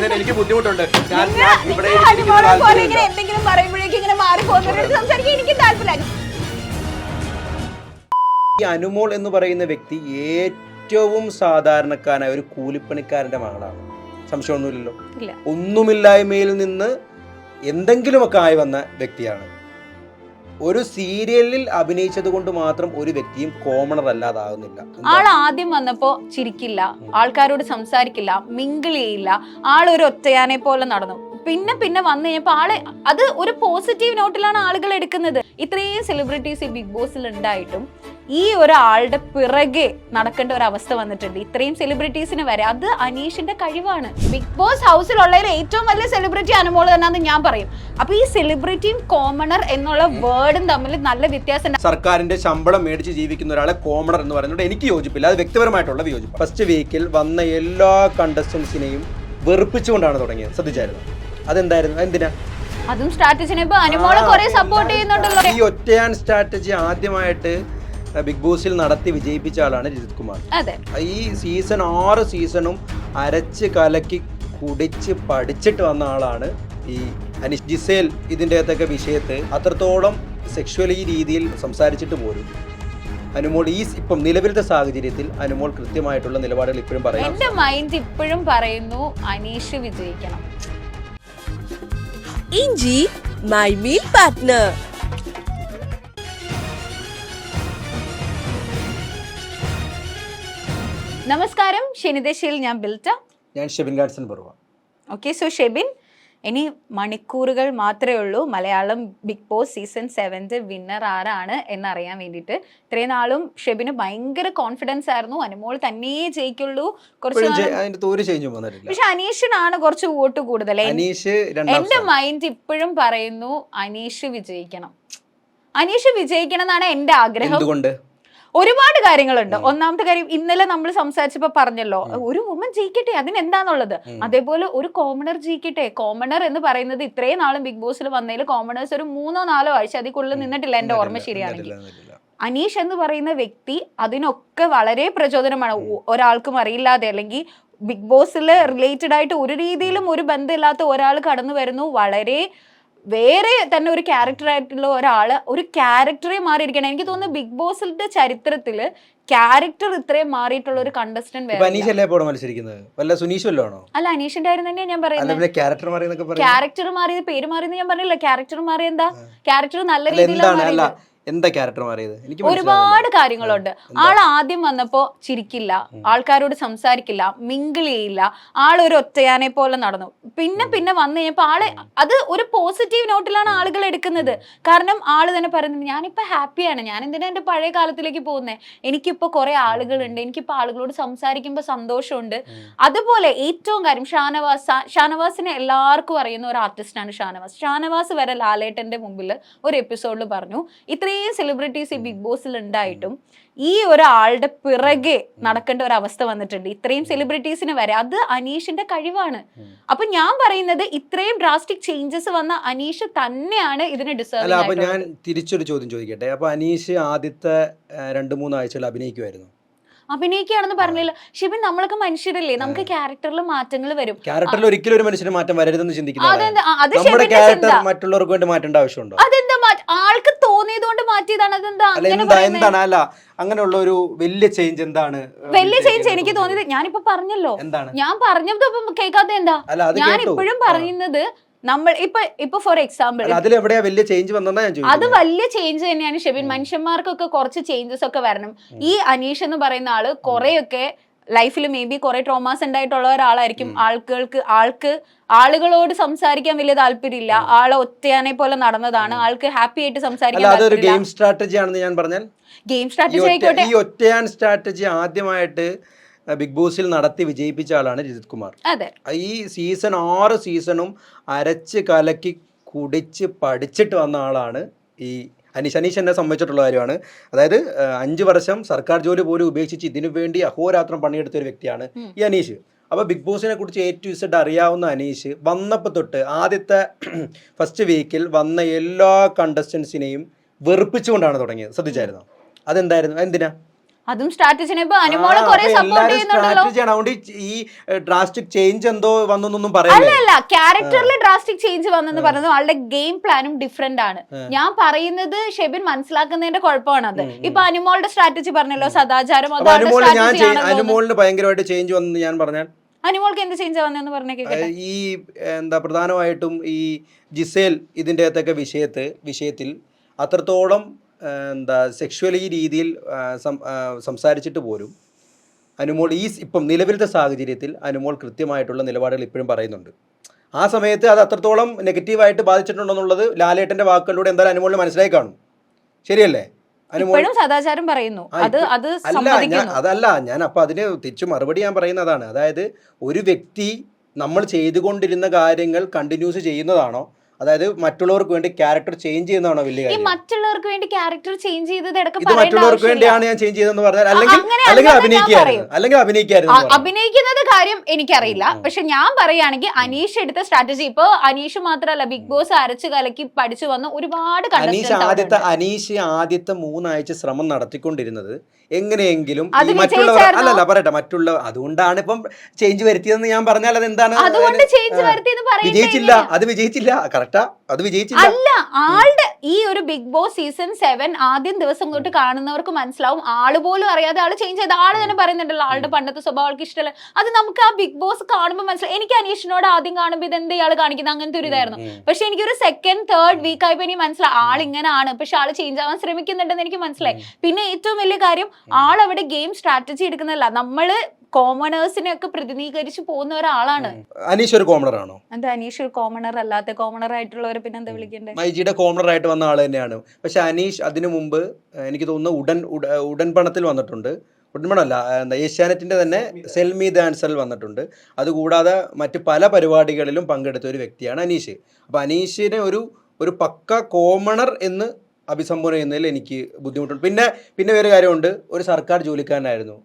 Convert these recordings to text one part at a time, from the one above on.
പറയുന്നതിന് എനിക്ക് ബുദ്ധിമുട്ടുണ്ട്. ഞാൻ ഇവിടെ എന്തെങ്കിലും പറയുമ്പോഴേക്കും ഇങ്ങനെ മാറി പോകുന്നവരോട് സംസാരിക്കാൻ എനിക്ക് താല്പര്യം. ഈ അനുമോൾ എന്ന് പറയുന്ന വ്യക്തി ഏറ്റവും സാധാരണക്കാരനായ ഒരു കൂലിപ്പണിക്കാരന്റെ മകളാണ്. സംശയമൊന്നുമില്ലല്ലോ. ഒന്നുമില്ലായ്മയിൽ നിന്ന് എന്തെങ്കിലുമൊക്കെ ആയി വന്ന വ്യക്തിയാണ്. ഒരു സീരിയലിൽ അഭിനയിച്ചത് കൊണ്ട് മാത്രം ഒരു വ്യക്തിയും കോമണർ അല്ലാതാകുന്നില്ല. ആൾ ആദ്യം വന്നപ്പോ ചിരിക്കില്ല, ആൾക്കാരോട് സംസാരിക്കില്ല, മിങ്കിൾ ചെയ്യില്ല, ആളൊരു ഒറ്റയാനെ പോലെ നടന്നു. പിന്നെ വന്നു കഴിഞ്ഞപ്പോ ആളെ അത് ഒരു പോസിറ്റീവ് നോട്ടിലാണ് ആളുകൾ എടുക്കുന്നത്. ഇത്രയും സെലിബ്രിറ്റീസ് ഈ ബിഗ് ബോസിൽ ഉണ്ടായിട്ടും ഈ ഒരാളുടെ പിറകെ നടക്കേണ്ട ഒരു അവസ്ഥ വന്നിട്ടുണ്ട്. ഇത്രയും സെലിബ്രിറ്റീസിന് വരെ അത് അനീഷിന്റെ കഴിവാണ്. ബിഗ് ബോസ് ഹൗസിലുള്ളതിൽ ഏറ്റവും വലിയ സെലിബ്രിറ്റി അനുമോൾ തന്നെയാണെന്ന് ഞാൻ പറയും. അപ്പൊ ഈ സെലിബ്രിറ്റിയും കോമണർ എന്നുള്ള വേർഡും തമ്മിൽ നല്ല വ്യത്യാസം. സർക്കാരിന്റെ ശമ്പളം മേടിച്ച് ജീവിക്കുന്ന ഒരാളെ കോമണർ എന്ന് പറയുന്നത് എനിക്ക് യോജിപ്പില്ല. അത് വ്യക്തിപരമായിട്ടുള്ള വിയോജിപ്പ്. ഫസ്റ്റ് വീക്കിൽ വന്ന എല്ലാ കണ്ടസ്റ്റൻസിനെയും വെറുപ്പിച്ചുകൊണ്ടാണ് തുടങ്ങിയത്. ശ്രദ്ധിച്ചായിരുന്നു? അതെന്തായിരുന്നു? എന്തിനാ? അതും സ്ട്രാറ്റജിനെ അനുമോളെ കുറെ സപ്പോർട്ട് ചെയ്യുന്നുണ്ടല്ലോ. ഈ ഒറ്റയാൻ സ്ട്രാറ്റജി ആദ്യമായിട്ട് ബിഗ് ബോസിൽ നടത്തി വിജയിപ്പിച്ച ആളാണ് രജിത് കുമാർ. ഈ സീസൺ 6 സീസണും അരച്ച് കലക്കി കുടിച്ച് പഠിച്ചിട്ട് വന്ന ആളാണ് ഈ അനീഷ്. ജിസേൽ ഇതിൻ്റെ അകത്തൊക്കെ വിഷയത്ത് അത്രത്തോളം സെക്ഷുവൽ ഈ രീതിയിൽ സംസാരിച്ചിട്ട് പോലും അനുമോൾ ഈ ഇപ്പം നിലവിലത്തെ സാഹചര്യത്തിൽ അനുമോൾ കൃത്യമായിട്ടുള്ള നിലപാടുകൾ ഇപ്പോഴും പറയും. എന്റെ മൈൻഡ് ഇപ്പോഴും പറയുന്നു അനീഷ് വിജയിക്കണം. ഇഞ്ചി മൈ മീൽ പാർട്ട്ണർ. നമസ്കാരം, ശനിദശയിൽ ഞാൻ ബിൽറ്റ. ഞാൻ ഷെബിൻ ഗാഡ്സൺ ബറുവ. ഓക്കെ, സോ ഷെബിൻ, ഇനി മണിക്കൂറുകൾ മാത്രമേ ഉള്ളൂ Malayalam Bigg Boss season 7 winner ആരാണ് എന്നറിയാൻ വേണ്ടിയിട്ട്. ഇത്രയും നാളും ഷെബിന് ഭയങ്കര കോൺഫിഡൻസ് ആയിരുന്നു, അനുമോൾ തന്നെ ജയിക്കുള്ളൂ. പക്ഷെ അനീഷിനാണ് കുറച്ച് വോട്ട് കൂടുതൽ. എന്റെ മൈൻഡ് ഇപ്പോഴും പറയുന്നു അനീഷ് വിജയിക്കണം. അനീഷ് വിജയിക്കണം എന്നാണ് എന്റെ ആഗ്രഹം. ഒരുപാട് കാര്യങ്ങളുണ്ട്. ഒന്നാമത്തെ കാര്യം, ഇന്നലെ നമ്മൾ സംസാരിച്ചപ്പോ പറഞ്ഞല്ലോ, ഒരു വുമൻ ജയിക്കട്ടെ, അതിനെന്താന്നുള്ളത്. അതേപോലെ ഒരു കോമണർ ജയിക്കട്ടെ. കോമണർ എന്ന് പറയുന്നത് ഇത്രയും നാളും ബിഗ് ബോസിൽ വന്നതിൽ കോമണേഴ്സ് ഒരു 3-4 ആഴ്ച അതിക്കുള്ളിൽ നിന്നിട്ടില്ല, എന്റെ ഓർമ്മ ശരിയാണെങ്കിൽ. അനീഷ് എന്ന് പറയുന്ന വ്യക്തി അതിനൊക്കെ വളരെ പ്രചോദനമാണ്. ഒരാൾക്കും അറിയില്ലാതെ അല്ലെങ്കിൽ ബിഗ് ബോസിൽ റിലേറ്റഡ് ആയിട്ട് ഒരു രീതിയിലും ഒരു ബന്ധമില്ലാത്ത ഒരാൾ കടന്നു വരുന്നു. വളരെ വേറെ തന്നെ ഒരു ക്യാരക്ടർ ആയിട്ടുള്ള ഒരാള് ഒരു ക്യാരക്ടറെ മാറിയിരിക്കണം. എനിക്ക് തോന്നുന്നു ബിഗ് ബോസിന്റെ ചരിത്രത്തില് ക്യാരക്ടർ ഇത്രയും മാറിയിട്ടുള്ള ഒരു കണ്ടസ്റ്റന്റ് അല്ല, അനീഷിന്റെ ആയിരുന്നു തന്നെയാണ് ഞാൻ പറയുന്നത്. ക്യാരക്ടർ മാറിയത്, പേര് മാറിയെന്ന് ഞാൻ പറഞ്ഞില്ല. ക്യാരക്ടർ മാറിയെന്താ? ക്യാരക്ടർ നല്ല രീതിയിലാണ്. എന്താ ക്യാരക്ടർ മാറിയത്? ഒരുപാട് കാര്യങ്ങളുണ്ട്. ആൾ ആദ്യം വന്നപ്പോ ചിരിക്കില്ല, ആൾക്കാരോട് സംസാരിക്കില്ല, മിങ്കിൾ ചെയ്യില്ല, ആളൊരു ഒറ്റയാനെ പോലെ നടന്നു. പിന്നെ വന്നു കഴിഞ്ഞപ്പോ ആളെ അത് ഒരു പോസിറ്റീവ് നോട്ടിലാണ് ആളുകൾ എടുക്കുന്നത്. കാരണം ആള് തന്നെ പറയുന്നത് ഞാനിപ്പോ ഹാപ്പിയാണ്, ഞാൻ എന്തിനാ എന്റെ പഴയ കാലത്തിലേക്ക് പോകുന്നത്, എനിക്കിപ്പോ കുറെ ആളുകളുണ്ട്, എനിക്കിപ്പോ ആളുകളോട് സംസാരിക്കുമ്പോ സന്തോഷമുണ്ട്. അതുപോലെ ഏറ്റവും കാര്യം ഷാനവാസിനെ എല്ലാവർക്കും അറിയുന്ന ഒരു ആർട്ടിസ്റ്റാണ് ഷാനവാസ് വരെ ലാലേട്ടന്റെ മുമ്പിൽ ഒരു എപ്പിസോഡിൽ പറഞ്ഞു, ഇത്രയും സെലിബ്രിറ്റീസ് ഈ ബിഗ് ബോസിൽ ഉണ്ടായിട്ടും ഈ ഒരാളുടെ പിറകെ നടക്കേണ്ട ഒരു അവസ്ഥ വന്നിട്ടുണ്ട്. ഇത്രയും സെലിബ്രിറ്റീസിന് വരെ അത് അനീഷിന്റെ കഴിവാണ്. അപ്പൊ ഞാൻ പറയുന്നത് ഇത്രയും ഡ്രാസ്റ്റിക് ചേഞ്ചസ് വന്ന അനീഷ് തന്നെയാണ് ഇതിന് ഡിസേർവ്. അപ്പൊ ഞാൻ തിരിച്ചൊരു ചോദ്യം ചോദിക്കട്ടെ. അപ്പൊ അനീഷ് ആദ്യത്തെ 2-3 ആഴ്ചകൾ അഭിനയിക്കുമായിരുന്നു. അഭിനയിക്കുകയാണെന്ന് പറഞ്ഞില്ല ഷിബിൻ, നമ്മളൊക്കെ മനുഷ്യരല്ലേ, നമുക്ക് ക്യാരക്ടറിൽ മാറ്റങ്ങൾ വരും. ക്യാരക്ടറിൽ ഒരിക്കലും ഒരു മനുഷ്യന് മാറ്റം വരരുതെന്ന് ചിന്തിക്കുന്നത് മറ്റുള്ളവർക്ക് വേണ്ടി മാറ്റേണ്ട ആവശ്യമുണ്ടോ? അതെന്താ ആൾക്ക് തോന്നിയതുകൊണ്ട് മാറ്റിയതാണ്. അതെന്താ എന്താണ്? അല്ല, അങ്ങനെയുള്ള ഒരു വലിയ ചേഞ്ച് എന്താണ്? വലിയ ചേഞ്ച് എനിക്ക് തോന്നിയത് ഞാനിപ്പോ പറഞ്ഞല്ലോ. ഞാൻ പറഞ്ഞത് കേൾക്കാത്ത എന്താ? ഞാൻ ഇപ്പോഴും പറയുന്നത് നമ്മൾ ഇപ്പൊ ഫോർ എക്സാമ്പിൾ അത് വലിയ ചേഞ്ച് തന്നെയാണ് ഷെബിൻ. മനുഷ്യന്മാർക്കൊക്കെ കുറച്ച് ചേഞ്ചസ് ഒക്കെ വരണം. ഈ അനീഷ് എന്ന് പറയുന്ന ആള് കുറെയൊക്കെ ലൈഫിൽ മേ ബി കുറെ ട്രോമാസ് ഉണ്ടായിട്ടുള്ള ഒരാളായിരിക്കും. ആളുകളോട് സംസാരിക്കാൻ വലിയ താല്പര്യമില്ല. ആളെ ഒറ്റയാനെ പോലെ നടന്നതാണ്. ആൾക്ക് ഹാപ്പി ആയിട്ട് സംസാരിക്കാൻ ഗെയിം സ്ട്രാറ്റജി ആണെന്ന് ഞാൻ പറഞ്ഞാൽ ഗെയിം സ്ട്രാറ്റജി ആയിക്കോട്ടെ. ഈ ഒറ്റയാൻ സ്ട്രാറ്റജി ആദ്യമായിട്ട് ബിഗ് ബോസിൽ നടത്തി വിജയിപ്പിച്ച ആളാണ് രജിത് കുമാർ. ഈ സീസൺ 6 സീസണും അരച്ച് കലക്കി കുടിച്ച് പഠിച്ചിട്ട് വന്ന ആളാണ് ഈ അനീഷ്. എന്നെ സംബന്ധിച്ചിട്ടുള്ള കാര്യമാണ്. അതായത് 5 വർഷം സർക്കാർ ജോലി പോലും ഉപേക്ഷിച്ച് ഇതിനു വേണ്ടി അഹോരാത്രം പണിയെടുത്ത ഒരു വ്യക്തിയാണ് ഈ അനീഷ്. അപ്പോൾ ബിഗ് ബോസിനെ കുറിച്ച് A to Z അറിയാവുന്ന അനീഷ് വന്നപ്പോൾ തൊട്ട് ആദ്യത്തെ ഫസ്റ്റ് വീക്കിൽ വന്ന എല്ലാ കണ്ടസ്റ്റൻസിനെയും വെറുപ്പിച്ചുകൊണ്ടാണ് തുടങ്ങിയത്. ശ്രദ്ധിച്ചായിരുന്നു? അതെന്തായിരുന്നു? എന്തിനാ? അതും സ്ട്രാറ്റജിനെ ഇപ്പൊ അനുമോളെ കുറെ സപ്പോർട്ട് ചെയ്യുന്നുണ്ടല്ലോ. അതുകൊണ്ട് ഈ ഡ്രാസ്റ്റിക് ചേഞ്ച് എന്തോ വന്നൊന്നും പറയാനില്ല. അല്ല ക്യാരക്ടറിൽ ഡ്രാസ്റ്റിക് ചേഞ്ച് വന്നെന്ന് പറയുന്നത് ആളുടെ ഗെയിം പ്ലാനും ഡിഫറെന്റ് ആണ്. ഞാൻ പറയുന്നത് ഷെബിൻ മനസ്സിലാക്കുന്നതിന്റെ കുഴപ്പമാണ് അത്. ഇപ്പൊ അനുമോളുടെ സ്ട്രാറ്റജി പറഞ്ഞല്ലോ, സദാചാരം, അനുമോളിന് ഭയങ്കരമായിട്ട് ചേഞ്ച് വന്നെന്ന് ഞാൻ പറഞ്ഞാൽ അനുമോൾക്ക് എന്ത് ചേഞ്ച് വന്നെന്ന് പറഞ്ഞേ. ഈ പ്രധാനമായിട്ടും ഈ ജിസേൽ ഇതിൻ്റെ അകത്തൊക്കെ വിഷയത്തിൽ അത്രത്തോളം സെക്ഷുവൽ ഈ രീതിയിൽ സംസാരിച്ചിട്ട് പോലും അനുമോൾ ഇപ്പം നിലവിലത്തെ സാഹചര്യത്തിൽ അനുമോൾ കൃത്യമായിട്ടുള്ള നിലപാടുകൾ ഇപ്പോഴും പറയുന്നുണ്ട്. ആ സമയത്ത് അത് അത്രത്തോളം നെഗറ്റീവായിട്ട് ബാധിച്ചിട്ടുണ്ടെന്നുള്ളത് ലാലേട്ടൻ്റെ വാക്കുകളിലൂടെ എന്തായാലും അനുമോളിന് മനസ്സിലായി കാണും. ശരിയല്ലേ? സദാചാരം പറയുന്നു. അതല്ല ഞാൻ അപ്പൊ അതിന് തിരിച്ചു മറുപടി ഞാൻ പറയുന്നതാണ്. അതായത് ഒരു വ്യക്തി നമ്മൾ ചെയ്തുകൊണ്ടിരുന്ന കാര്യങ്ങൾ കണ്ടിന്യൂസ് ചെയ്യുന്നതാണോ, അതായത് മറ്റുള്ളവർക്ക് വേണ്ടി ക്യാരക്ടർ ചേഞ്ച് ചെയ്യുന്നതാണോ വലിയ കാര്യം? മറ്റുള്ളവർക്ക് വേണ്ടി ക്യാരക്ടർ ചേഞ്ച് ചെയ്തത് ഇത് മറ്റുള്ളവർക്ക് വേണ്ടിയാണ് ഞാൻ ചേഞ്ച് ചെയ്തതെന്ന് പറഞ്ഞാൽ അല്ലെങ്കിൽ അഭിനയിക്കുന്നത് കാര്യം എനിക്കറിയില്ല. പക്ഷെ ഞാൻ പറയുകയാണെങ്കിൽ അനീഷ് എടുത്ത സ്ട്രാറ്റജി, ഇപ്പൊ അനീഷ് മാത്രമല്ല, ബിഗ് ബോസ് അരച്ചു കലക്കി പഠിച്ചു വന്ന ഒരുപാട് അനീഷ് ആദ്യത്തെ 3 ആഴ്ച ശ്രമം നടത്തിക്കൊണ്ടിരുന്നത് എങ്ങനെയെങ്കിലും മറ്റുള്ളവർ പറയട്ടെ അതുകൊണ്ടാണ് ഇപ്പം ചേഞ്ച് വരുത്തിയതെന്ന് ഞാൻ പറഞ്ഞാൽ അത് എന്താണ്? വിജയിച്ചില്ല. കറക്റ്റാ, അത് വിജയിച്ചില്ല. അല്ല, ആളുടെ ഈ ഒരു ബിഗ് ബോസ് സീസൺ 7 ആദ്യം ദിവസം തൊട്ട് കാണുന്നവർക്ക് മനസ്സിലാവും, ആള് പോലും അറിയാതെ ആള് ചേഞ്ച് ചെയ്ത. ആള് തന്നെ പറയുന്നുണ്ടല്ലോ ആളുടെ പണ്ടത്തെ സ്വഭാവം ആൾക്ക് ഇഷ്ടമല്ല. അത് നമുക്ക് ആ ബിഗ് ബോസ് കാണുമ്പോൾ മനസ്സിലാവും. എനിക്ക് അനീഷിനോട് ആദ്യം കാണുമ്പോൾ ഇതെന്ത് ഇയാൾ കാണിക്കുന്നത് അങ്ങനത്തെ ഒരു ഇതായിരുന്നു. പക്ഷെ എനിക്കൊരു 2nd 3rd വീക്ക് ആയപ്പോ എനിക്ക് മനസ്സിലായി ആളിങ്ങനെയാണ്. പക്ഷെ ആള് ചേഞ്ച് ആവാൻ ശ്രമിക്കുന്നുണ്ടെന്ന് എനിക്ക് മനസ്സിലായി. പിന്നെ ഏറ്റവും വലിയ കാര്യം, ആളവിടെ ഗെയിം സ്ട്രാറ്റജി എടുക്കുന്നില്ല. നമ്മള് കോമണേഴ്സിനെ ഒക്കെ പ്രതിനിധീകരിച്ച് പോകുന്ന ഒരാളാണ്. അനീഷ് ഒരു കോമണർ ആണോ? എന്താ അനീഷ് ഒരു കോമണർ അല്ലാത്ത? കോമണർ ആയിട്ടുള്ളവരെ പിന്നെ എന്താ വിളിക്കണ്ടേ? മൈജിയുടെ കോമണർ ആയിട്ട് വന്ന ആൾ തന്നെയാണ്. പക്ഷെ അനീഷ് അതിനു മുമ്പ് എനിക്ക് തോന്നുന്നു ഉടൻ പണത്തിൽ വന്നിട്ടുണ്ട്. ഉടൻപണമല്ല, ഏഷ്യാനെറ്റിന്റെ തന്നെ സെൽ മീ ദ ആൻസറിൽ വന്നിട്ടുണ്ട്. അതുകൂടാതെ മറ്റ് പല പരിപാടികളിലും പങ്കെടുത്ത ഒരു വ്യക്തിയാണ് അനീഷ്. അപ്പൊ അനീഷിനെ ഒരു പക്ക കോമണർ എന്ന് അഭിസംബോധന ചെയ്യുന്നതിൽ എനിക്ക് ബുദ്ധിമുട്ടുണ്ട്. പിന്നെ വേറെ കാര്യമുണ്ട്, ഒരു സർക്കാർ ജോലിക്കാരനായിരുന്നു.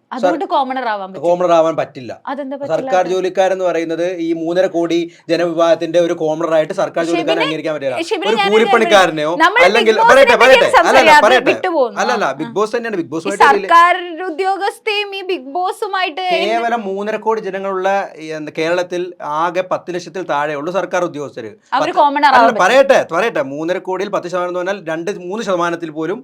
കോമണർ ആവാൻ പറ്റില്ല. സർക്കാർ ജോലിക്കാരെന്ന് പറയുന്നത് ഈ 3.5 കോടി ജനവിഭാഗത്തിന്റെ ഒരു കോമണറായിട്ട് സർക്കാർ ജോലിക്കാരനെ അംഗീകരിക്കാൻ പറ്റില്ല. ഒരു കൂലിപ്പണിക്കാരനെയോ അല്ലെങ്കിൽ പറയട്ടെ അല്ലല്ല ബിഗ് ബോസ് തന്നെയാണ്. ബിഗ് ബോസ് ഉദ്യോഗസ്ഥയും ഈ ബിഗ് ബോസുമായിട്ട് കേവലം 3.5 കോടി ജനങ്ങളുള്ള കേരളത്തിൽ ആകെ 10 ലക്ഷത്തിൽ താഴെയുള്ളൂ സർക്കാർ ഉദ്യോഗസ്ഥര്. പറയട്ടെ 3.5 കോടിയിൽ 10% എന്ന് പറഞ്ഞാൽ 3% പോലും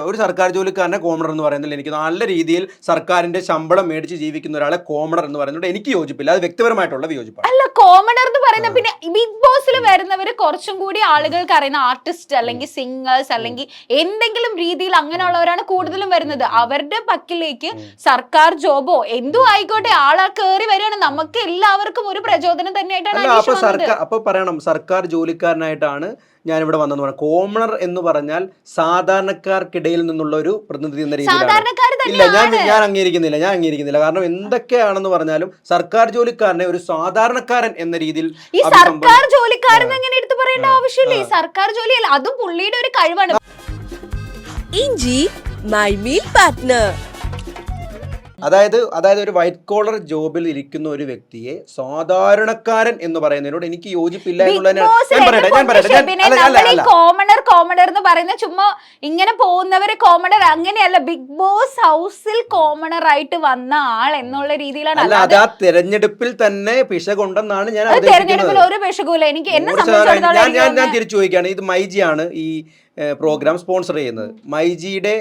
ഒരു സർക്കാർ ജോലിക്കാരനെ കോമണർ എന്ന് പറയുന്നത് എനിക്ക് നല്ല രീതിയിൽ സർക്കാരിന്റെ ശമ്പളം മേടിച്ച് ജീവിക്കുന്ന ഒരാളെ കോമണർ എന്ന് പറയുന്നത് എനിക്ക് യോജിപ്പില്ല. അത് വ്യക്തിപരമായിട്ടുള്ള വിയോജിപ്പാണ്. അല്ല, കോമണർ എന്ന് പറയുന്നത് പിന്നെ ബിഗ് ബോസിൽ വരുന്നവര് കുറച്ചും കൂടി ആളുകൾക്ക് അറിയുന്ന ആർട്ടിസ്റ്റ് അല്ലെങ്കിൽ സിംഗേഴ്സ് അല്ലെങ്കിൽ എന്തെങ്കിലും രീതിയിൽ അങ്ങനെയുള്ളവരാണ് കൂടുതലും വരുന്നത്. അവരുടെ പക്കിലേക്ക് സർക്കാർ ജോബോ എന്തോ ആയിക്കോട്ടെ ആളെ കയറി വരികയാണ്. നമുക്ക് എല്ലാവർക്കും ഒരു പ്രചോദനം തന്നെയായിട്ടാണ്. അപ്പൊ പറയണം സർക്കാർ ജോലിക്കാരനായിട്ടാണ് ഞാനിവിടെ വന്നെന്ന് പറയാം. കോമണർ എന്ന് പറഞ്ഞാൽ സാധാരണക്കാർക്കിടയിൽ നിന്നുള്ള ഒരു പ്രതിനിധി എന്ന രീതിയിലാണ്. ഇല്ല, ഞാൻ അംഗീകരിക്കുന്നില്ല. കാരണം എന്തൊക്കെയാണെന്ന് പറഞ്ഞാലും സർക്കാർ ജോലിക്കാരനെ ഒരു സാധാരണക്കാരൻ എന്ന രീതിയിൽ ഈ സർക്കാർ ജോലിക്കാരൻ എങ്ങനെ എടുത്തു പറയേണ്ട ആവശ്യമില്ല. ഈ സർക്കാർ ജോലിയല്ല, അതും പുള്ളിയുടെ ഒരു കഴിവാണ്. ഇഞ്ചി മൈ മീൽ പാർട്ട്ണർ. അതായത് ഒരു വൈറ്റ് കോളർ ജോബിൽ ഇരിക്കുന്ന ഒരു വ്യക്തിയെ സാധാരണക്കാരൻ എന്ന് പറയുന്നതിനോട് എനിക്ക് യോജിപ്പില്ല കോമണർ എന്ന് പറയുന്ന ചുമ്മാ ഇങ്ങനെ പോകുന്നവര് കോമണർ അങ്ങനെയല്ല. ബിഗ് ബോസ് ഹൗസിൽ കോമണർ ആയിട്ട് വന്ന ആൾ എന്നുള്ള രീതിയിലാണ്. അത് ആ തെരഞ്ഞെടുപ്പിൽ തന്നെ പിശകുണ്ടെന്നാണ് ഞാൻ. തെരഞ്ഞെടുപ്പിൽ ഒരു പിശകുമില്ല. എനിക്ക് എന്നെ സംബന്ധിച്ചിടത്തോളം ഞാൻ തിരിച്ചു ചോദിക്കുകയാണ്, ഇത് മൈജിയാണ് ഈ പ്രോഗ്രാം സ്പോൺസർ ചെയ്യുന്നത്. മൈജിയുടെ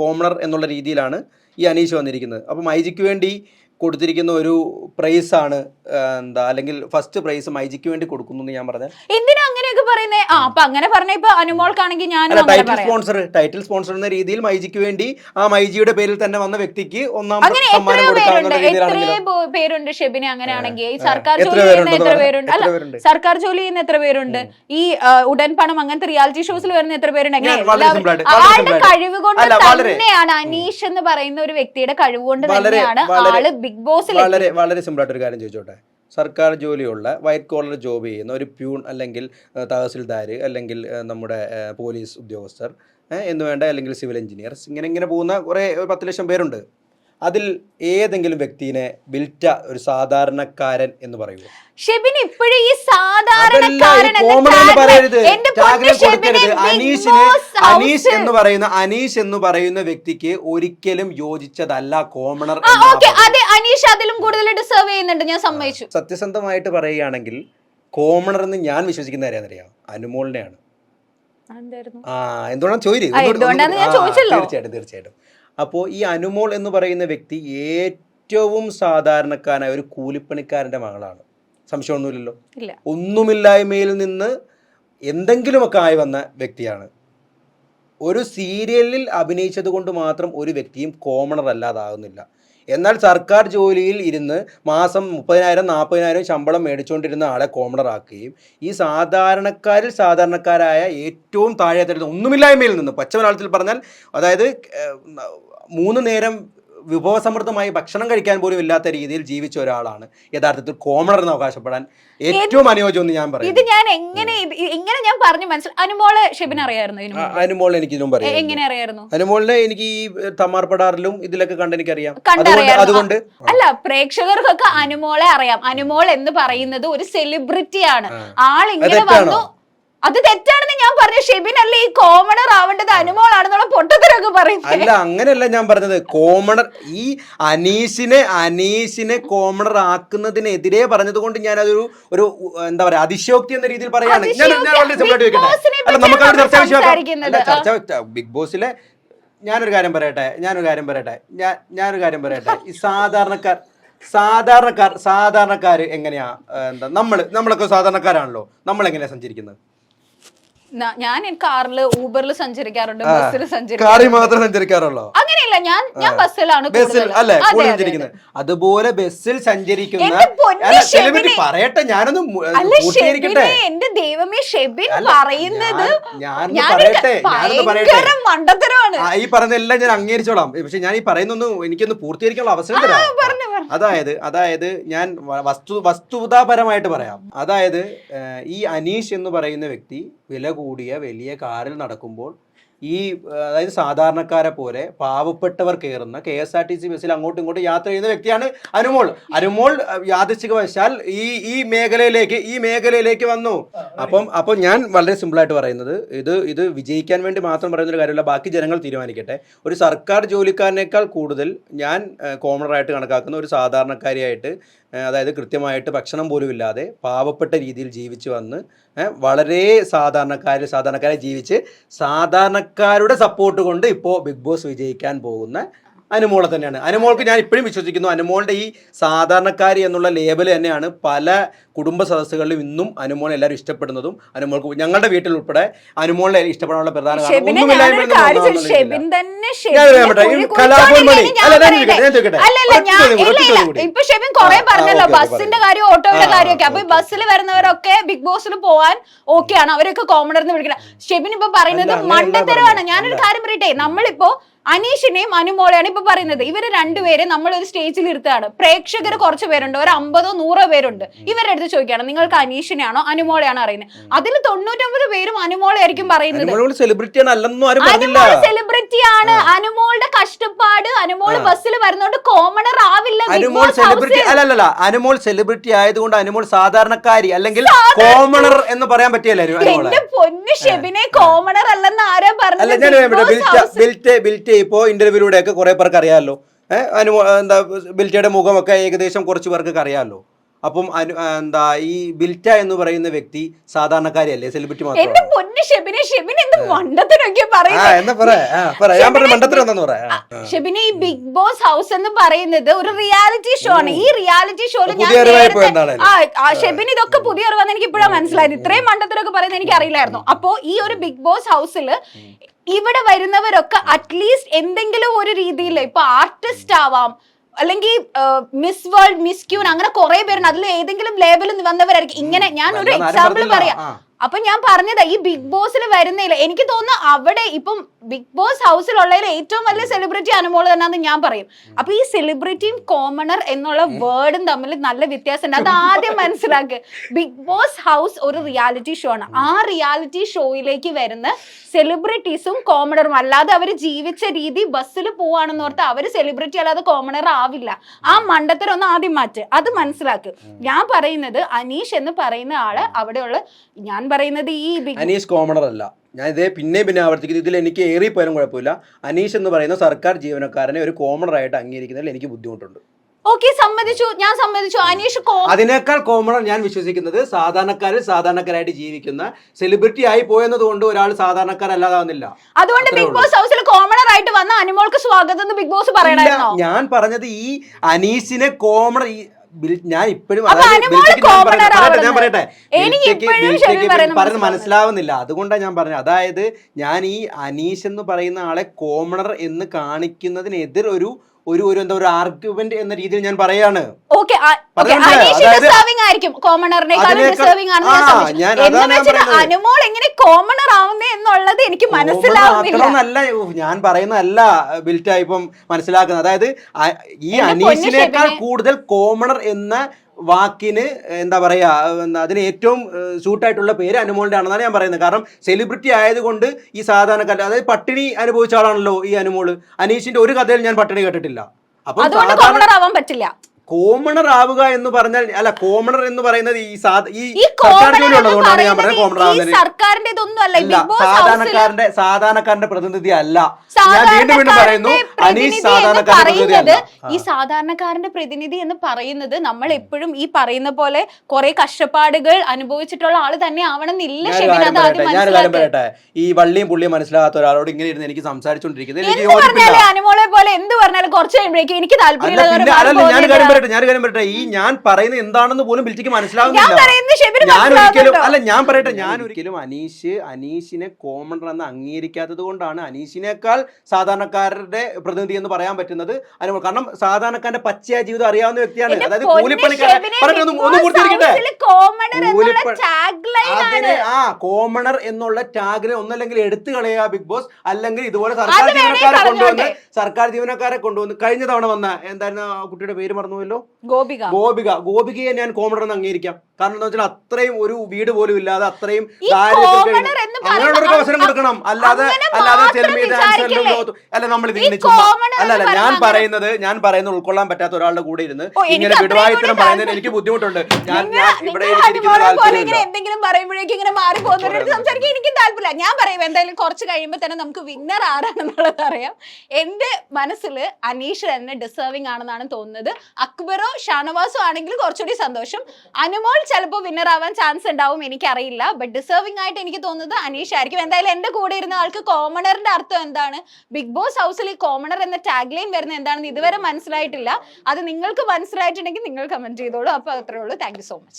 കോമണർ എന്നുള്ള രീതിയിലാണ് ഈ അനീഷ് വന്നിരിക്കുന്നത്. അപ്പം മൈജിക്ക് വേണ്ടി കൊടുത്തിരിക്കുന്ന ഒരു പ്രൈസ് ആണ് അല്ലെങ്കിൽ ഫസ്റ്റ് പ്രൈസ് മൈജിക്ക് വേണ്ടി കൊടുക്കുന്നു എന്ന് ഞാൻ പറഞ്ഞത്. എന്തിനാ അങ്ങനെയൊക്കെ പറയുന്നേ? അപ്പൊ അങ്ങനെ പറഞ്ഞ ഇപ്പൊ അനുമോൾക്കാണെങ്കിൽ ഞാൻ ടൈറ്റിൽ സ്പോൺസർ എന്ന രീതിയിൽ മൈജിക്ക് വേണ്ടി ആ മൈജിയുടെ പേരിൽ തന്നെ വന്ന വ്യക്തിക്ക് ഒന്നാം സമ്മാനം പേരുണ്ട്. ഷെബിനെ അങ്ങനെയാണെങ്കിൽ ഈ സർക്കാർ ജോലി ചെയ്യുന്ന എത്ര പേരുണ്ട്? അല്ല, സർക്കാർ ജോലി ചെയ്യുന്ന എത്ര പേരുണ്ട്? ഈ ഉടൻ പണം അങ്ങനത്തെ റിയാലിറ്റി ഷോസിൽ വരുന്ന എത്ര പേരുണ്ട്? ആളുടെ കഴിവ് കൊണ്ട് തന്നെയാണ് അനീഷ് എന്ന് പറയുന്ന ഒരു വ്യക്തിയുടെ കഴിവ് കൊണ്ട് തന്നെയാണ് ആള് ബിഗ് ബോസിൽ. വളരെ സിമ്പിൾ ആയിട്ടൊരു കാര്യം ചോദിച്ചോട്ടെ. സർക്കാർ ജോലിയുള്ള വൈറ്റ് കോളർ ജോബ് ചെയ്യുന്ന ഒരു പ്യൂൺ അല്ലെങ്കിൽ തഹസിൽദാർ അല്ലെങ്കിൽ നമ്മുടെ പോലീസ് ഉദ്യോഗസ്ഥർ എന്ന് വേണ്ട അല്ലെങ്കിൽ സിവിൽ എഞ്ചിനീയർസ് ഇങ്ങനെ പോകുന്ന കുറേ 10 ലക്ഷം പേരുണ്ട്. അതിൽ ഏതെങ്കിലും വ്യക്തിനെ ബിൽറ്റ ഒരു സാധാരണക്കാരൻ എന്ന് പറയുമോ? ഷെബിൻ ഇപ്പോഴും ഈ സാധാരണക്കാരൻ അനീഷ് എന്ന് പറയുന്ന വ്യക്തിക്ക് ഒരിക്കലും യോജിച്ചതല്ല കോമണർ. അതെ, അനീഷ് അതിലും കൂടുതൽ ഡിസേർവ് ചെയ്യുന്നുണ്ട്, ഞാൻ സമ്മതിച്ചു. സത്യസന്ധമായിട്ട് പറയുകയാണെങ്കിൽ കോമണർ എന്ന് ഞാൻ വിശ്വസിക്കുന്ന ആരെയാണെന്നറിയാം? അനുമോളിനെയാണ്. എന്തുകൊണ്ടാണ് തീർച്ചയായിട്ടും. അപ്പോൾ ഈ അനുമോൾ എന്ന് പറയുന്ന വ്യക്തി ഏറ്റവും സാധാരണക്കാരനായ ഒരു കൂലിപ്പണിക്കാരന്റെ മകളാണ്, സംശയമൊന്നുമില്ലല്ലോ. ഒന്നുമില്ലായ്മയിൽ നിന്ന് എന്തെങ്കിലുമൊക്കെ ആയി വന്ന വ്യക്തിയാണ്. ഒരു സീരിയലിൽ അഭിനയിച്ചത് കൊണ്ട് മാത്രം ഒരു വ്യക്തിയും കോമണർ അല്ലാതാകുന്നില്ല. എന്നാൽ സർക്കാർ ജോലിയിൽ ഇരുന്ന് മാസം 30,000-40,000 ശമ്പളം മേടിച്ചുകൊണ്ടിരുന്ന ആളെ കോമണർ ആക്കുകയും ഈ സാധാരണക്കാരിൽ സാധാരണക്കാരായ ഏറ്റവും താഴെ തരുന്ന ഒന്നുമില്ലായ്മയിൽ നിന്ന്, പച്ചമലയാളത്തിൽ പറഞ്ഞാൽ അതായത് 3 നേരം വിഭവസമൃദ്ധമായി ഭക്ഷണം കഴിക്കാൻ പോലും ഇല്ലാത്ത രീതിയിൽ ജീവിച്ച ഒരാളാണ് യഥാർത്ഥത്തിൽ കോമണർ എന്ന് അവകാശപ്പെടാൻ ഏറ്റവും അനുയോജ്യം എന്ന് ഞാൻ പറയും. ഇത് ഞാൻ എങ്ങനെ ഞാൻ പറഞ്ഞു മനസ്സിലായി. അനുമോളെ ഷെബിൻ അറിയായിരുന്നു? അനുമോൾ എനിക്ക് ഇതിനും പറയാം. എങ്ങനെ അറിയായിരുന്നു? അനുമോളിനെ എനിക്ക് ഈ തമാർപടാറിലും ഇതിലൊക്കെ കണ്ടെനിക്കറിയാം. അതുകൊണ്ട് അല്ല, പ്രേക്ഷകർക്കൊക്കെ അനുമോളെ അറിയാം. അനുമോൾ എന്ന് പറയുന്നത് ഒരു സെലിബ്രിറ്റിയാണ്. ആളിങ്ങനെ വന്നു, അത് തെറ്റാണെന്ന് ഞാൻ പറഞ്ഞു. ഷെബിൻ അല്ലേ ഈ കോമണർ ആവേണ്ടത്, അനുമോളാണെന്നുള്ള പൊട്ടത്തരൊക്കെ പറയുന്നത്. അല്ല, അങ്ങനെയല്ല ഞാൻ പറഞ്ഞത്. കോമണർ ഈ അനീഷിനെ കോമണർ ആക്കുന്നതിനെതിരെ പറഞ്ഞത് കൊണ്ട് ഞാൻ അതൊരു എന്താ പറയാ അതിശയോക്തി എന്ന രീതിയിൽ പറയാണ്. ചർച്ച ബിഗ് ബോസിലെ ഞാനൊരു കാര്യം പറയട്ടെ. ഈ സാധാരണക്കാർ എങ്ങനെയാ, എന്താ നമ്മളൊക്കെ സാധാരണക്കാരാണല്ലോ, നമ്മൾ എങ്ങനെയാ സഞ്ചരിക്കുന്നത്? ഞാൻ കാറിൽ ഊബറിൽ സഞ്ചരിക്കാറുണ്ട്, ബസ്സിൽ സഞ്ചരിക്കാറുള്ളൂ. അങ്ങനെയല്ല, ഞാൻ ബസ്സിലാണ് സഞ്ചരിക്കുന്നത്. അതുപോലെ ബസ്സിൽ സഞ്ചരിക്കുന്ന പറയട്ടെ, ഞാനൊന്ന് എന്റെ ദൈവമേ, ഷെബിൻ പറയുന്നത് മണ്ടത്തരമാണ്. ഈ പറയുന്നതെല്ലാം ഞാൻ അംഗീകരിച്ചോളാം. പക്ഷെ ഞാൻ ഈ പറയുന്നൊന്ന് എനിക്കൊന്ന് പൂർത്തീകരിക്കാനുള്ള അവസരം തരാം. അതായത് ഞാൻ വസ്തുതാപരമായിട്ട് പറയാം. അതായത് ഈ അനീഷ് എന്ന് പറയുന്ന വ്യക്തി വില കൂടിയ വലിയ കാറിൽ നടക്കുമ്പോൾ ഈ അതായത് സാധാരണക്കാരെ പോലെ പാവപ്പെട്ടവർ കയറുന്ന KSRTC ബസ്സിൽ അങ്ങോട്ടും ഇങ്ങോട്ടും യാത്ര ചെയ്യുന്ന വ്യക്തിയാണ് അനുമോൾ യാദൃച്ഛികവശാൽ ഈ മേഖലയിലേക്ക് വന്നു. അപ്പം ഞാൻ വളരെ സിമ്പിളായിട്ട് പറയുന്നത്, ഇത് വിജയിക്കാൻ വേണ്ടി മാത്രം പറയുന്നൊരു കാര്യമല്ല, ബാക്കി ജനങ്ങൾ തീരുമാനിക്കട്ടെ. ഒരു സർക്കാർ ജോലിക്കാരനേക്കാൾ കൂടുതൽ ഞാൻ കോമണറായിട്ട് കണക്കാക്കുന്ന ഒരു സാധാരണക്കാരിയായിട്ട്, അതായത് കൃത്യമായിട്ട് ഭക്ഷണം പോലും ഇല്ലാതെ പാവപ്പെട്ട രീതിയിൽ ജീവിച്ചു വന്ന് വളരെ സാധാരണക്കാരെ ജീവിച്ച് സാധാരണക്കാരുടെ സപ്പോർട്ട് കൊണ്ട് ഇപ്പോൾ ബിഗ് ബോസ് വിജയിക്കാൻ പോകുന്ന അനുമോളെ തന്നെയാണ്. അനുമോൾക്ക് ഞാൻ ഇപ്പോഴും വിശ്വസിക്കുന്നു, അനുമോളുടെ ഈ സാധാരണക്കാരി എന്നുള്ള ലേബൽ തന്നെയാണ് പല കുടുംബ സദസ്സുകളിലും ഇന്നും അനുമോളെ എല്ലാവരും ഇഷ്ടപ്പെടുന്നതും. അനുമോൾക്ക് ഞങ്ങളുടെ വീട്ടിൽ ഉൾപ്പെടെ അനുമോളെ ഇഷ്ടപ്പെടാനുള്ള പ്രധാന ഇപ്പൊ ഷെബിൻ കുറെ പറഞ്ഞല്ലോ ബസ്സിന്റെ കാര്യം, ഓട്ടോയുടെ കാര്യമൊക്കെ. അപ്പൊ ബസ്സിൽ വരുന്നവരൊക്കെ ബിഗ് ബോസിൽ പോവാൻ ഓക്കെയാണ്, അവരൊക്കെ കോമണർ എന്ന് വിളിക്കണം. ഷെബിൻ ഇപ്പൊ പറയുന്നത് മണ്ടത്തരമാണ്. ഞാനൊരു കാര്യം പറയട്ടെ, നമ്മളിപ്പോ അനീഷിനെയും അനുമോളെയാണ് ഇപ്പൊ പറയുന്നത്. ഇവര് രണ്ടുപേരെ നമ്മളൊരു സ്റ്റേജിൽ ഇരുത്താണ്. പ്രേക്ഷകർ കുറച്ച് പേരുണ്ട്, ഒരു 50-100 പേരുണ്ട്. ഇവരുടെ അടുത്ത് ചോദിക്കുകയാണ്, നിങ്ങൾക്ക് അനീഷിനെയാണോ അനുമോളെയാണോ അറിയുന്നത്? അതിൽ 99 പേരും അനുമോളെ ആയിരിക്കും പറയുന്നത്. സെലിബ്രിറ്റിയാണ്. അനുമോളുടെ കഷ്ടപ്പാട്, അനുമോള് ബസ്സിൽ വരുന്നോണ്ട് കോമണർ ആവില്ല. അനുമോൾ സെലിബ്രിറ്റി ആയതുകൊണ്ട് അനുമോൾ സാധാരണക്കാരി അല്ലെങ്കിൽ കോമണർ എന്ന് പറയാൻ പറ്റിയല്ലോ. എന്റെ പൊന്നു ഷെബിനെ കോമണർ അല്ലെന്ന് ആരാ പറഞ്ഞത്? ഇപ്പോ ഇന്റർവ്യൂലൂടെ ഒക്കെ കുറെ പേർക്ക് അറിയാമല്ലോ, എന്താ ബിൽറ്റയുടെ മുഖമൊക്കെ ഏകദേശം കുറച്ച് പേർക്ക് അറിയാമല്ലോ. അപ്പം എന്താ ഈ ബിൽറ്റ എന്ന് പറയുന്ന വ്യക്തി സാധാരണക്കാരിയല്ലേ, സെലിബ്രിറ്റി മാത്രം? ഷെബിനെ ഈ ബിഗ് ബോസ് ഹൗസ് എന്ന് പറയുന്നത് ഒരു റിയാലിറ്റി ഷോ ആണ്. ഈ റിയാലിറ്റി ഷോയിൽ ഷെബിന് ഇതൊക്കെ പുതിയ അറിവാന്ന് എനിക്ക് ഇപ്പോഴാണ് മനസ്സിലായത്. ഇത്രയും മണ്ടത്തരൊക്കെ പറയുന്നത് എനിക്ക് അറിയില്ലായിരുന്നു. അപ്പോ ഈ ഒരു ബിഗ് ബോസ് ഹൗസിൽ ഇവിടെ വരുന്നവരൊക്കെ അറ്റ്ലീസ്റ്റ് എന്തെങ്കിലും ഒരു രീതിയിൽ, ഇപ്പൊ ആർട്ടിസ്റ്റ് ആവാം, അല്ലെങ്കിൽ മിസ് വേൾഡ്, മിസ് ക്യൂൻ, അങ്ങനെ കുറെ പേരുണ്ട്. അതിൽ ഏതെങ്കിലും ലേബലിൽ വന്നവരായിരിക്കും. ഇങ്ങനെ ഞാൻ ഒരു എക്സാമ്പിൾ പറയാം. അപ്പൊ ഞാൻ പറഞ്ഞതാ ഈ ബിഗ് ബോസിൽ വരുന്നില്ല. എനിക്ക് തോന്നുന്നു അവിടെ ഇപ്പം ബിഗ് ബോസ് ഹൗസിലുള്ളതിൽ ഏറ്റവും വലിയ സെലിബ്രിറ്റി അനുമോൾ തന്നെയാണെന്ന് ഞാൻ പറയും. അപ്പൊ ഈ സെലിബ്രിറ്റിയും കോമണർ എന്നുള്ള വേർഡും തമ്മിൽ നല്ല വ്യത്യാസമുണ്ട്. അത് ആദ്യം മനസ്സിലാക്കുക. ബിഗ് ബോസ് ഹൗസ് ഒരു റിയാലിറ്റി ഷോ ആണ്. ആ റിയാലിറ്റി ഷോയിലേക്ക് വരുന്ന സെലിബ്രിറ്റീസും കോമണറും, അല്ലാതെ അവർ ജീവിച്ച രീതി ബസ്സിൽ പോവാണെന്ന് ഓർത്ത് അവര് സെലിബ്രിറ്റി അല്ലാതെ കോമണർ ആവില്ല. ആ മണ്ടത്തരൊന്ന് ആദ്യം മാറ്റ്, അത് മനസ്സിലാക്കുക. ഞാൻ പറയുന്നത് അനീഷ് എന്ന് പറയുന്ന ആള് അവിടെയുള്ള, ഞാൻ പറയുന്നത് ഈ അനീഷ് കോമണർ അല്ല. ഞാൻ ഇതേ പിന്നെ ആവർത്തിക്കുന്നത്. ഇതിൽ എനിക്ക് ഏറിപ്പോയാലും കുഴപ്പമില്ല. അനീഷ് എന്ന് പറയുന്ന സർക്കാർ ജീവനക്കാരനെ ഒരു കോമണറായിട്ട് അംഗീകരിക്കുന്നതിൽ എനിക്ക് ബുദ്ധിമുട്ടുണ്ട്. ഓക്കെ, സമ്മതിച്ചു, ഞാൻ സമ്മതിച്ചു. അനീഷ് അതിനേക്കാൾ കോമണർ ഞാൻ വിശ്വസിക്കുന്നത് സാധാരണക്കാരായിട്ട് ജീവിക്കുന്ന സെലിബ്രിറ്റി ആയി പോയെന്നത് കൊണ്ട് ഒരാൾ സാധാരണക്കാരല്ലാതാവുന്നില്ല. അതുകൊണ്ട് ബിഗ് ബോസ് ഹൗസിൽ കോമണർ ആയിട്ട് വന്ന അനുമോൾക്ക് സ്വാഗതം എന്ന് ബിഗ് ബോസ് പറയണമായിരുന്നോ? ഞാൻ പറഞ്ഞത് ഈ അനീഷിനെ കോമണർ, ഞാൻ ഇപ്പോഴും പറഞ്ഞ് മനസ്സിലാവുന്നില്ല. അതുകൊണ്ടാണ് ഞാൻ പറഞ്ഞത്. അതായത് ഞാൻ ഈ അനീഷ് എന്ന് പറയുന്ന ആളെ കോമണർ എന്ന് കാണിക്കുന്നതിനെതിർ ഒരു എന്താ ഒരു ആർഗ്യുമെന്റ് എന്ന രീതിയിൽ ഞാൻ പറയാണ്. അനുമോൾ എങ്ങനെ കോമണർ ആവുന്നേ എന്നുള്ളത് എനിക്ക് മനസ്സിലാവുന്നില്ല. ഞാൻ പറയുന്നതല്ല ബിൽറ്റ ഇപ്പം മനസ്സിലാക്കുന്നത്. അതായത് ഈ അനീഷിനേക്കാൾ കൂടുതൽ കോമണർ എന്ന വാക്കിന് എന്താ പറയാ, അതിന് ഏറ്റവും സൂട്ടായിട്ടുള്ള പേര് അനുമോളിന്റെ ആണെന്നാണ് ഞാൻ പറയുന്നത്. കാരണം സെലിബ്രിറ്റി ആയതുകൊണ്ട് ഈ സാധാരണക്കാർ, അതായത് പട്ടിണി അനുഭവിച്ച ആളാണല്ലോ ഈ അനുമോള്. അനീഷിന്റെ ഒരു കഥയിൽ ഞാൻ പട്ടിണി കേട്ടിട്ടില്ല. അപ്പൊ പറ്റില്ല. കോമണർ ആവുക എന്ന് പറഞ്ഞാൽ, അല്ല, കോമണർ എന്ന് പറയുന്നത് ഈ സർക്കാർ ജോലി ഉള്ളതുകൊണ്ടാണ് ഞാൻ പറയുന്നത് കോമണർ ആവുന്നത്. സാധാരണക്കാരന്റെ പ്രതിനിധി അല്ല. ഞാൻ വീണ്ടും പറയുന്നു, അനീഷ് സാധാരണക്കാരന്റെ പ്രതിനിധി അല്ല. ഈ സാധാരണക്കാരന്റെ പ്രതിനിധി എന്ന് പറയുന്നത് നമ്മൾ എപ്പോഴും ഈ പറയുന്ന പോലെ കുറെ കഷ്ടപ്പാടുകൾ അനുഭവിച്ചിട്ടുള്ള ആള് തന്നെ ആവണമെന്നില്ല. ഞാൻ കാര്യം പറയട്ടെ, ഈ വള്ളിയും പുള്ളിയും മനസ്സിലാകാത്ത ഒരാളോട് ഇങ്ങനെ ഇരുന്ന് എനിക്ക് സംസാരിച്ചോണ്ടിരിക്കുന്നത് അനുമോളെ പോലെ എന്ത് പറഞ്ഞാലും കുറച്ച് കഴിയുമ്പോഴേക്കും എനിക്ക് താല്പര്യം. ഞാൻ കാര്യം പറയട്ടെ, ഈ ഞാൻ പറയുന്നത് എന്താണെന്ന് പോലും ബിൽറ്റിക്ക് മനസ്സിലാവുന്നില്ല. ഞാൻ ഒരിക്കലും അനീഷിനെ കോമണർ എന്ന് അംഗീകരിക്കാത്തത് കൊണ്ടാണ് അനീഷിനേക്കാൾ സാധാരണക്കാരുടെ പ്രതിനിധി എന്ന് പറയാൻ പറ്റുന്നത് അനുമോൾ. കാരണം സാധാരണക്കാരന്റെ പച്ചയായ ജീവിതം അറിയാവുന്ന വ്യക്തിയാണ്. അതായത് കൂലിപ്പണിക്കാരൻ കോമണർ എന്നുള്ള ടാഗിനെ ഒന്നല്ലെങ്കിൽ എടുത്തു കളയുക ബിഗ് ബോസ്, അല്ലെങ്കിൽ ഇതുപോലെ സർക്കാർ ജീവനക്കാരെ കൊണ്ടുവന്ന് കഴിഞ്ഞ തവണ വന്ന എന്തായിരുന്നു കുട്ടിയുടെ പേര് മറന്നുപോയല്ലോ, ഗോപികയെ ഞാൻ കോമണർ എന്ന് അംഗീകരിക്കാം. കാരണം എന്താ വെച്ചാൽ അത്രയും ഒരു വീട് പോലും ഇല്ലാതെ അത്രയും അങ്ങനെയുള്ളവർക്ക് അവസരം കൊടുക്കണം. അല്ലാതെ നമ്മൾ ഇതിങ്ങനെ അല്ലല്ല ഞാൻ പറയുന്നത് ഉൾക്കൊള്ളാൻ പറ്റാത്ത ഒരാളുടെ കൂടെ ഇരുന്ന് ഇങ്ങനെ വിടുവായിത്തരം പറയുന്നതിന് എനിക്ക് ബുദ്ധിമുട്ടുണ്ട്. ഞാൻ ഇവിടെ എന്തെങ്കിലും പറയുമ്പോഴേക്കും ഇങ്ങനെ മാറി പോകുന്നവരോട് സംസാരിക്കാൻ എനിക്കും താല്പര്യമില്ല. ഞാൻ പറയും എന്തായാലും കുറച്ച് കഴിയുമ്പോൾ തന്നെ നമുക്ക് വിന്നർ ആരാണെന്നുള്ളത് അറിയാം. എന്റെ മനസ്സിൽ അനീഷ് തന്നെ ഡിസേർവിംഗ് ആണെന്നാണ് തോന്നുന്നത്. അക്ബറോ ഷാനവാസോ ആണെങ്കിൽ കുറച്ചുകൂടി സന്തോഷം. അനുമോൾ ചിലപ്പോൾ വിന്നർ ആവാൻ ചാൻസ് ഉണ്ടാവും, എനിക്കറിയില്ല. ബട്ട് ഡിസേർവിംഗ് ആയിട്ട് എനിക്ക് തോന്നുന്നത് അനീഷ് ആയിരിക്കും. എന്തായാലും എന്റെ കൂടെ ഇരുന്ന ആൾക്ക് കോമണറിന്റെ അർത്ഥം എന്താണ്, ബിഗ് ബോസ് ഹൗസിൽ ഈ കോമണർ എന്ന ടാഗ് ലൈൻ വരുന്നത് എന്താണെന്ന് ഇതുവരെ മനസ്സിലായിട്ടില്ല. അത് നിങ്ങൾക്ക് മനസ്സിലായിട്ടുണ്ടെങ്കിൽ നിങ്ങൾ കമന്റ് ചെയ്തോളൂ. അപ്പൊ അത്രേ ഉള്ളൂ. Thank you so much.